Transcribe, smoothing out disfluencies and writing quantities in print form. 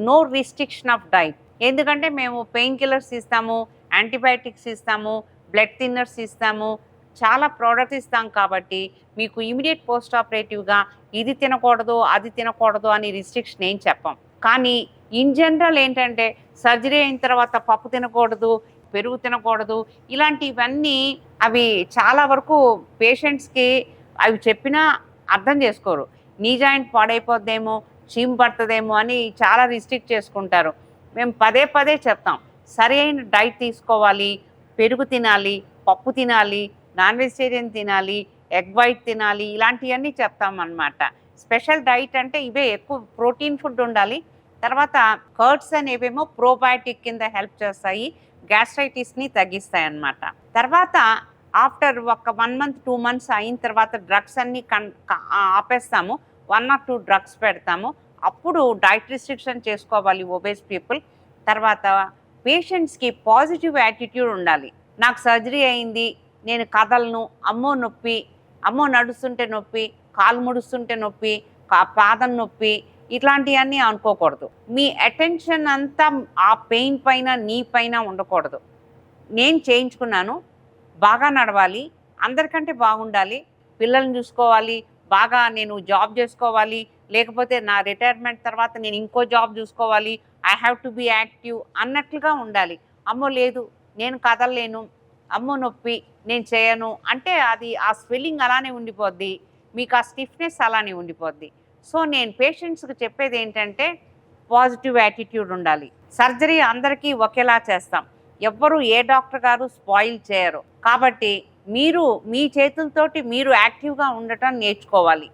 No restriction of diet. ఎందుకంటే మేము pain killers ఇస్తాము, యాంటీబయాటిక్స్ ఇస్తాము, బ్లడ్ థిన్నర్స్ ఇస్తాము, చాలా ప్రోడక్ట్స్ ఇస్తాం. కాబట్టి మీకు ఇమీడియట్ పోస్ట్ ఆపరేటివ్గా ఇది తినకూడదు, అది తినకూడదు అని రిస్ట్రిక్షన్ ఏం చెప్పం. కానీ ఇన్ జనరల్ ఏంటంటే సర్జరీ అయిన తర్వాత పప్పు తినకూడదు, పెరుగు తినకూడదు, ఇలాంటివన్నీ అవి చాలా వరకు పేషెంట్స్కి అవి చెప్పినా అర్థం చేసుకోరు. నీ జాయింట్ పాడైపోద్దేమో, చీము పడుతుందేమో అని చాలా రిస్ట్రిక్ట్ చేసుకుంటారు. మేము పదే పదే చెప్తాం, సరి అయిన డైట్ తీసుకోవాలి, పెరుగు తినాలి, పప్పు తినాలి, నాన్ వెజిటేరియన్ తినాలి, ఎగ్ వైట్ తినాలి, ఇలాంటివన్నీ చెప్తామన్నమాట. స్పెషల్ డైట్ అంటే ఇవే, ఎక్కువ ప్రోటీన్ ఫుడ్ ఉండాలి. తర్వాత కర్డ్స్ అనేవేమో ప్రోబయాటిక్ కింద హెల్ప్ చేస్తాయి, గ్యాస్ట్రైటిస్ని తగ్గిస్తాయి అన్నమాట. తర్వాత ఆఫ్టర్ ఒక 1 మంత్ 2 మంత్స్ అయిన తర్వాత డ్రగ్స్ అన్నీ ఆపేస్తాము, 1 or 2 డ్రగ్స్ పెడతాము. అప్పుడు డైట్ రిస్ట్రిక్షన్ చేసుకోవాలి ఒబేస్ పీపుల్. తర్వాత పేషెంట్స్కి పాజిటివ్ యాటిట్యూడ్ ఉండాలి. నాకు సర్జరీ అయింది, నేను కదలను, అమ్మో నొప్పి, అమ్మో నడుస్తుంటే నొప్పి, కాలు ముడుస్తుంటే నొప్పి, పాదం నొప్పి, ఇట్లాంటివన్నీ అనుకోకూడదు. మీ అటెన్షన్ అంతా ఆ పెయిన్ పైన, నీ పైన ఉండకూడదు. నేను చేయించుకున్నాను, బాగా నడవాలి, అందరికంటే బాగుండాలి, పిల్లల్ని చూసుకోవాలి, బాగా నేను జాబ్ చేసుకోవాలి, లేకపోతే నా రిటైర్మెంట్ తర్వాత నేను ఇంకో జాబ్ చూసుకోవాలి, I have to be active అన్నట్లుగా ఉండాలి. అమ్మో లేదు, నేను కదలలేను, అమ్మో నొప్పి, నేను చేయను అంటే అది ఆ స్వెల్లింగ్ అలానే ఉండిపోద్ది, మీకు ఆ స్టిఫ్నెస్ అలానే ఉండిపోద్ది. సో నేను పేషెంట్స్కి చెప్పేది ఏంటంటే పాజిటివ్ యాటిట్యూడ్ ఉండాలి. సర్జరీ అందరికీ ఒకేలా చేస్తాం, ఎవ్వరూ ఏ డాక్టర్ గారు స్పాయిల్ చేయరు. కాబట్టి మీరు మీ చేతులతోటి మీరు యాక్టివ్గా ఉండటం నేర్చుకోవాలి.